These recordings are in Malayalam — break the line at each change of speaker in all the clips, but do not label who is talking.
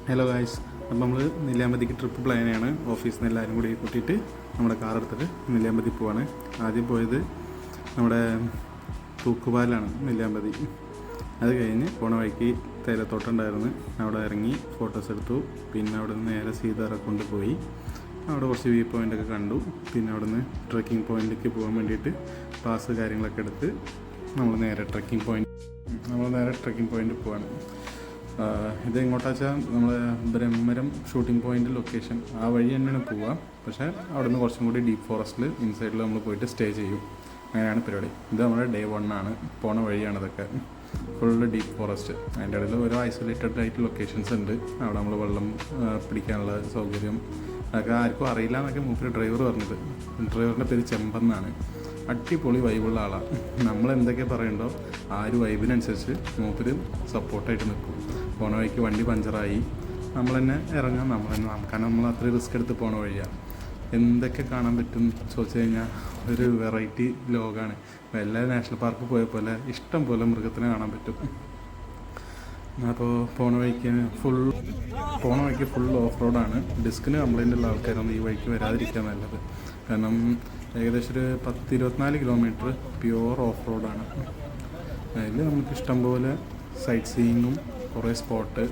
ഹലോ ഗായ്സ്, അപ്പം നമ്മൾ നെല്ലിയാമ്പതിക്ക് ട്രിപ്പ് പ്ലാൻ ചെയ്യാണ്. ഓഫീസിൽ നിന്ന് എല്ലാവരും കൂടി കൂട്ടിയിട്ട് നമ്മുടെ കാർ എടുത്തിട്ട് നെല്ലിയാമ്പതി പോവാണ്. ആദ്യം പോയത് നമ്മുടെ തൂക്കുപാലാണ് നെല്ലിയാമ്പതി. അത് കഴിഞ്ഞ് പോണ വഴിക്ക് തേയിലത്തോട്ടമുണ്ടായിരുന്നു, അവിടെ ഇറങ്ങി ഫോട്ടോസ് എടുത്തു. പിന്നെ അവിടെ നിന്ന് നേരെ സീതാറെ കൊണ്ടുപോയി അവിടെ കുറച്ച് വ്യൂ പോയിൻ്റൊക്കെ കണ്ടു. പിന്നെ അവിടെ നിന്ന് ട്രെക്കിംഗ് പോയിൻ്റിലേക്ക് പോകാൻ വേണ്ടിയിട്ട് പാസ് കാര്യങ്ങളൊക്കെ എടുത്ത് നമ്മൾ നേരെ ട്രെക്കിംഗ് പോയിൻ്റ് പോവാണ്. ഇത് എങ്ങോട്ടാ വെച്ചാൽ നമ്മൾ ബ്രഹ്മരം ഷൂട്ടിംഗ് പോയിൻ്റ് ലൊക്കേഷൻ ആ വഴി തന്നെയാണ് പോവുക. പക്ഷേ അവിടെ നിന്ന് കുറച്ചും കൂടി ഡീപ്പ് ഫോറസ്റ്റിൽ ഇൻസൈഡിൽ നമ്മൾ പോയിട്ട് സ്റ്റേ ചെയ്യും. അങ്ങനെയാണ് പരിപാടി. ഇത് നമ്മുടെ ഡേ 1 ആണ്. പോണ വഴിയാണ് ഇതൊക്കെ. Full deep forest. അതിൻ്റെ ഇടയിൽ ഓരോ ഐസൊലേറ്റഡ് ആയിട്ട് ലൊക്കേഷൻസ് ഉണ്ട്. അവിടെ നമ്മൾ വെള്ളം പിടിക്കാനുള്ള സൗകര്യം അതൊക്കെ ആർക്കും അറിയില്ല എന്നൊക്കെ മൂപ്പര് ഡ്രൈവർ പറഞ്ഞത്. ഡ്രൈവറിൻ്റെ പേര് ചെമ്പെന്നാണ്. അടിപൊളി വൈബുള്ള ആളാണ്. നമ്മൾ എന്തൊക്കെ പറയണ്ടോ ആ ഒരു വൈബിനനുസരിച്ച് മൂപ്പര് സപ്പോർട്ടായിട്ട് നിൽക്കും. പോണ വഴിക്ക് വണ്ടി പഞ്ചറായി നമ്മൾ തന്നെ ഇറങ്ങാം, കാരണം നമ്മൾ അത്രയും റിസ്ക് എടുത്ത് പോണ വഴിയാണ്. എന്തൊക്കെ കാണാൻ പറ്റും ചോദിച്ചു കഴിഞ്ഞാൽ ഒരു വെറൈറ്റി ലോകമാണ്. എല്ലാ നാഷണൽ പാർക്ക് പോയ പോലെ ഇഷ്ടം പോലെ മൃഗത്തിനെ കാണാൻ പറ്റും. അപ്പോൾ പോണ വഴിക്ക് ഫുൾ ഓഫ് റോഡാണ്. ഡിസ്കിന് കംപ്ലൈൻ്റ് ഉള്ള ആൾക്കാരൊന്നും ഈ വഴിക്ക് വരാതിരിക്കുക നല്ലത്. കാരണം ഏകദേശം ഒരു 10-24 കിലോമീറ്റർ പ്യുവർ ഓഫ് റോഡാണ്. അതിൽ നമുക്ക് ഇഷ്ടംപോലെ സൈറ്റ് സീയിങ്ങും കുറേ സ്പോട്ട്,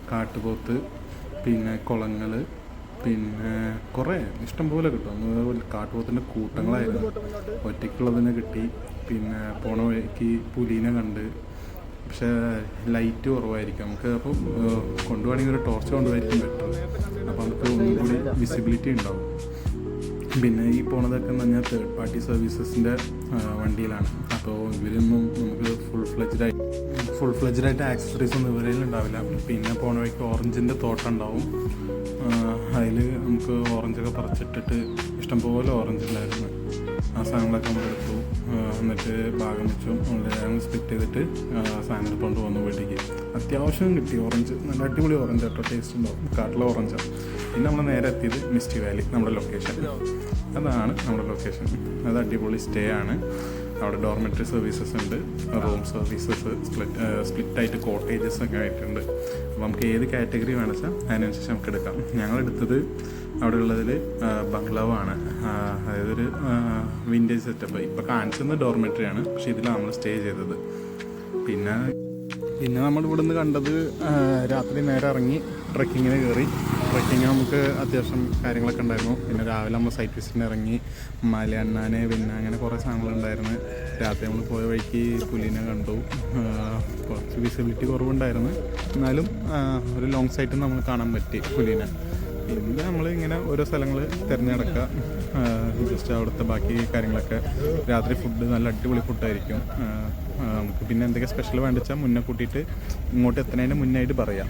കാട്ടുപോത്ത്, പിന്നെ കുളങ്ങൾ, പിന്നെ കുറേ ഇഷ്ടംപോലെ കിട്ടും. കാട്ടുപോത്തിൻ്റെ കൂട്ടങ്ങളായിരുന്നു. ഒറ്റയ്ക്കുള്ളതിനെ കിട്ടി. പിന്നെ പോണ വഴിക്ക് പുലീനെ കണ്ട്. പക്ഷേ ലൈറ്റ് കുറവായിരിക്കും. നമുക്ക് അപ്പോൾ കൊണ്ടുപോകണമെങ്കിൽ ഒരു ടോർച്ച് കൊണ്ടുപോയിരിക്കും ബെറ്റർ. അപ്പോൾ നമുക്ക് ഒന്നും കൂടി വിസിബിലിറ്റി ഉണ്ടാവും. പിന്നെ ഈ പോണതൊക്കെ എന്ന് പറഞ്ഞാൽ തേർഡ് പാർട്ടി സർവീസസിൻ്റെ വണ്ടിയിലാണ്. അപ്പോൾ ഇവരൊന്നും നമുക്ക് ഫുൾ ഫ്ലെജ്ഡായിട്ട് ആക്സസറീസ് ഒന്നും ഇവരിൽ ഉണ്ടാവില്ല. പിന്നെ പോണ വഴിക്ക് ഓറഞ്ചിൻ്റെ തോട്ടം ഉണ്ടാവും. അതിൽ നമുക്ക് ഓറഞ്ചൊക്കെ പറിച്ചിട്ടിട്ട് ഇഷ്ടംപോലെ ഓറഞ്ച് ഉണ്ടായിരുന്നു. ആ സാധനങ്ങളൊക്കെ നമ്മൾ എടുത്തു. എന്നിട്ട് ഭാഗം വെച്ചു നമ്മൾ സ്പ്ലിറ്റ് ചെയ്തിട്ട് സാധനം എടുത്തുകൊണ്ട് പോകുന്നു വീട്ടിലേക്ക്. അത്യാവശ്യം കിട്ടി ഓറഞ്ച്. നല്ല അടിപൊളി ഓറഞ്ച് കേട്ടോ, ടേസ്റ്റ് ഉണ്ടാവും. കാട്ടിലെ ഓറഞ്ചാണ്. പിന്നെ നമ്മൾ നേരെ എത്തിയത് മിസ്റ്റി വാലി, നമ്മുടെ ലൊക്കേഷൻ. അതാണ് നമ്മുടെ ലൊക്കേഷൻ. അത് അടിപൊളി സ്റ്റേ ആണ്. അവിടെ ഡോർമെറ്ററി സർവീസസ് ഉണ്ട്, റൂം സർവീസസ്, സ്പ്ലിറ്റായിട്ട് കോട്ടേജസ് ഒക്കെ ആയിട്ടുണ്ട്. അപ്പോൾ നമുക്ക് ഏത് കാറ്റഗറി വേണമെന്ന് വെച്ചാൽ അതിനനുസരിച്ച് നമുക്ക് എടുക്കാം. ഞങ്ങളെടുത്തത് അവിടെ ഉള്ളതിൽ ബംഗ്ലാവാണ്. അതായത് ഒരു വിൻറ്റേജ് സെറ്റപ്പ്. ഇപ്പോൾ കാണിച്ചത് ഡോർമെറ്ററിയാണ്, പക്ഷേ ഇതിലാണ് നമ്മൾ സ്റ്റേ ചെയ്തത്. പിന്നെ നമ്മൾ ഇവിടെ നിന്ന് കണ്ടത് രാത്രി നേരെ ഇറങ്ങി ട്രെക്കിങ്ങിന് കയറി. ട്രെക്കിങ് നമുക്ക് അത്യാവശ്യം കാര്യങ്ങളൊക്കെ ഉണ്ടായിരുന്നു. പിന്നെ രാവിലെ നമ്മൾ സൈറ്റ് വിസിറ്റിന് ഇറങ്ങി മലയണ്ണാന്, പിന്നെ അങ്ങനെ കുറേ സാധനങ്ങളുണ്ടായിരുന്നു. രാത്രി നമ്മൾ പോയ വഴിക്ക് പുലിനെ കണ്ടു. കുറച്ച് വിസിബിലിറ്റി കുറവുണ്ടായിരുന്നു, എന്നാലും ഒരു ലോങ് സൈറ്റിൽ നമ്മൾ കാണാൻ പറ്റി പുലിനെ. പിന്നെ നമ്മൾ ഇങ്ങനെ ഓരോ സ്ഥലങ്ങൾ തിരഞ്ഞെടുക്കുക, ജസ്റ്റ് അവിടുത്തെ ബാക്കി കാര്യങ്ങളൊക്കെ. രാത്രി ഫുഡ് നല്ല അടിപൊളി ഫുഡായിരിക്കും. നമുക്ക് പിന്നെ എന്തൊക്കെ സ്പെഷ്യൽ വേണ്ടിച്ചാൽ മുന്നേ കൂട്ടിയിട്ട് ഇങ്ങോട്ട് എത്തുന്നതിന് മുന്നായിട്ട് പറയാം.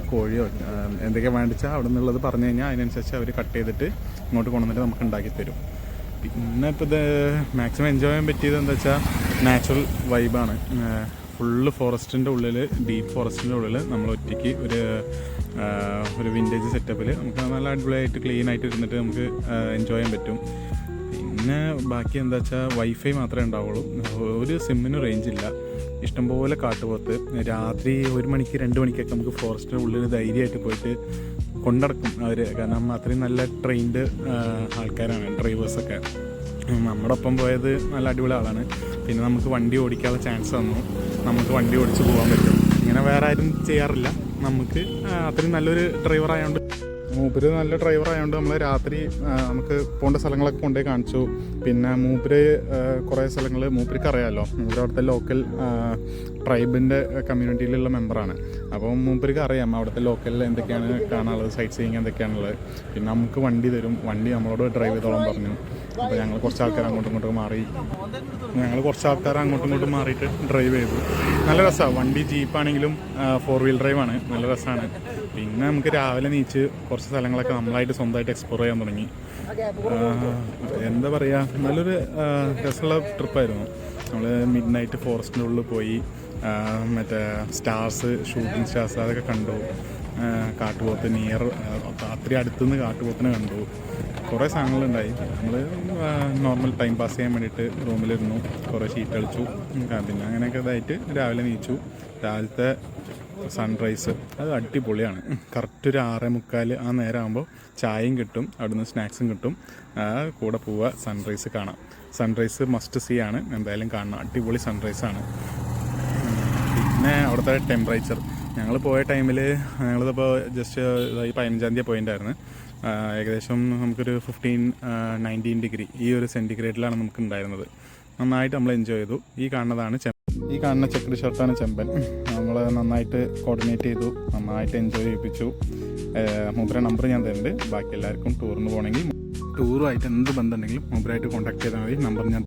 കോഴിയോ എന്തൊക്കെ വേണ്ടിച്ചാൽ അവിടെ നിന്നുള്ളത് പറഞ്ഞു കഴിഞ്ഞാൽ അതിനനുസരിച്ച് അവർ കട്ട് ചെയ്തിട്ട് ഇങ്ങോട്ട് കൊണ്ടുവന്നിട്ട് നമുക്ക് ഉണ്ടാക്കി തരും. പിന്നെ ഇപ്പോൾ ഇത് മാക്സിമം എൻജോയ് ചെയ്യാൻ പറ്റിയത് എന്താ വെച്ചാൽ നാച്ചുറൽ വൈബാണ്. ഫുള്ള് ഫോറസ്റ്റിൻ്റെ ഉള്ളിൽ, ഡീപ്പ് ഫോറസ്റ്റിൻ്റെ ഉള്ളിൽ നമ്മൾ ഒറ്റയ്ക്ക് ഒരു വിൻറ്റേജ് സെറ്റപ്പിൽ നമുക്ക് നല്ല അടിപൊളിയായിട്ട് ക്ലീനായിട്ട് ഇരുന്നിട്ട് നമുക്ക് എൻജോയ് ചെയ്യാൻ പറ്റും. പിന്നെ ബാക്കി എന്താ വെച്ചാൽ വൈഫൈ മാത്രമേ ഉണ്ടാവുള്ളൂ. ഒരു സിമ്മിന് റേഞ്ച് ഇല്ല. ഇഷ്ടംപോലെ കാട്ടുപോത്ത്. രാത്രി 1 മണിക്ക് 2 മണിക്കൊക്കെ നമുക്ക് ഫോറസ്റ്റിൻ്റെ ഉള്ളിൽ ധൈര്യമായിട്ട് പോയിട്ട് കൊണ്ടടക്കും അവർ. കാരണം അത്രയും നല്ല ട്രെയിൻഡ് ആൾക്കാരാണ് ഡ്രൈവേഴ്സൊക്കെ. നമ്മുടെ ഒപ്പം പോയത് നല്ല അടിപൊളി ആളാണ്. പിന്നെ നമുക്ക് വണ്ടി ഓടിക്കാനുള്ള ചാൻസ് തന്നു. നമുക്ക് വണ്ടി ഓടിച്ച് പോകാൻ പറ്റും. ഇങ്ങനെ വേറെ ആരും ചെയ്യാറില്ല. നമുക്ക് അത്രയും നല്ലൊരു ഡ്രൈവർ ആയതുകൊണ്ട്, മൂപ്പര് നല്ല ഡ്രൈവർ ആയതുകൊണ്ട് നമ്മൾ രാത്രി നമുക്ക് പോകേണ്ട സ്ഥലങ്ങളൊക്കെ കൊണ്ടുപോയി കാണിച്ചു. പിന്നെ മൂപ്പര് കുറേ സ്ഥലങ്ങൾ മൂപ്പർക്ക് അറിയാമല്ലോ. മൂപ്പര് അവിടുത്തെ ലോക്കൽ ട്രൈബിൻ്റെ കമ്മ്യൂണിറ്റിയിലുള്ള മെമ്പറാണ്. അപ്പോൾ മൂപ്പർക്ക് അറിയാം അവിടുത്തെ ലോക്കലിൽ എന്തൊക്കെയാണ് കാണാനുള്ളത്, സൈറ്റ് സീയിങ് എന്തൊക്കെയാണുള്ളത്. പിന്നെ നമുക്ക് വണ്ടി തരും. വണ്ടി നമ്മളോട് ഡ്രൈവ് ചെയ്തോളം പറഞ്ഞു. അപ്പോൾ ഞങ്ങൾ കുറച്ച് ആൾക്കാർ അങ്ങോട്ടും ഇങ്ങോട്ടും മാറിയിട്ട് ഡ്രൈവ് ചെയ്തു. നല്ല രസമാണ്. വണ്ടി ജീപ്പാണെങ്കിലും 4 വീൽ ഡ്രൈവാണ്, നല്ല രസമാണ്. പിന്നെ നമുക്ക് രാവിലെ നീച്ച് കുറച്ച് സ്ഥലങ്ങളൊക്കെ നമ്മളായിട്ട് സ്വന്തമായിട്ട് എക്സ്പ്ലോർ ചെയ്യാൻ തുടങ്ങി. എന്താ പറയുക, നല്ലൊരു രസമുള്ള ട്രിപ്പായിരുന്നു. നമ്മൾ മിഡ് നൈറ്റ് ഫോറസ്റ്റിൻ്റെ ഉള്ളിൽ പോയി മറ്റേ ഷൂട്ടിംഗ് സ്റ്റാർസ് അതൊക്കെ കണ്ടു. കാട്ടുപോത്ത് അത്രയും അടുത്തുനിന്ന് കാട്ടുപോത്തിനെ കണ്ടു. കുറേ സാധനങ്ങളുണ്ടായി. നമ്മൾ നോർമൽ ടൈം പാസ് ചെയ്യാൻ വേണ്ടിയിട്ട് റൂമിലിരുന്നു, കുറേ ഷീറ്റ് കളിച്ചു. പിന്നെ അങ്ങനെയൊക്കെ ഇതായിട്ട് രാവിലെ നീച്ചു. രാവിലത്തെ സൺറൈസ് അത് അടിപൊളിയാണ്. കറക്റ്റ് ഒരു 6:45 ആ നേരം ആകുമ്പോൾ ചായയും കിട്ടും, അവിടുന്ന് സ്നാക്സും കിട്ടും. കൂടെ പോവുക, സൺറൈസ് കാണാം. സൺറൈസ് മസ്റ്റ് സീ ആണ്, എന്തായാലും കാണണം. അടിപൊളി സൺറൈസാണ്. പിന്നെ അവിടുത്തെ ടെമ്പറേച്ചർ, ഞങ്ങൾ പോയ ടൈമിൽ ഞങ്ങളിതിപ്പോൾ ജസ്റ്റ് 15-ാം തീയതി പോയിട്ടുണ്ടായിരുന്നു. ഏകദേശം നമുക്കൊരു 15-19 ഡിഗ്രി ഈ ഒരു സെൻറ്റിഗ്രേഡിലാണ് നമുക്ക് ഉണ്ടായിരുന്നത്. നന്നായിട്ട് നമ്മൾ എൻജോയ് ചെയ്തു. ഈ കാണുന്ന ചെക്കഡ് ഷർട്ടാണ് ചെമ്പൻ. നമ്മൾ നന്നായിട്ട് കോർഡിനേറ്റ് ചെയ്തു, നന്നായിട്ട് എൻജോയ് ചെയ്യിപ്പിച്ചു. മൂപ്പരെ നമ്പർ ഞാൻ തരുന്നുണ്ട്. ബാക്കി എല്ലാവർക്കും ടൂറിന് പോകണമെങ്കിൽ ടൂറുമായിട്ട് എന്ത് ബന്ധമുണ്ടെങ്കിലും മൂപ്പരായിട്ട് കോൺടാക്ട് ചെയ്താൽ മതി. നമ്പർ ഞാൻ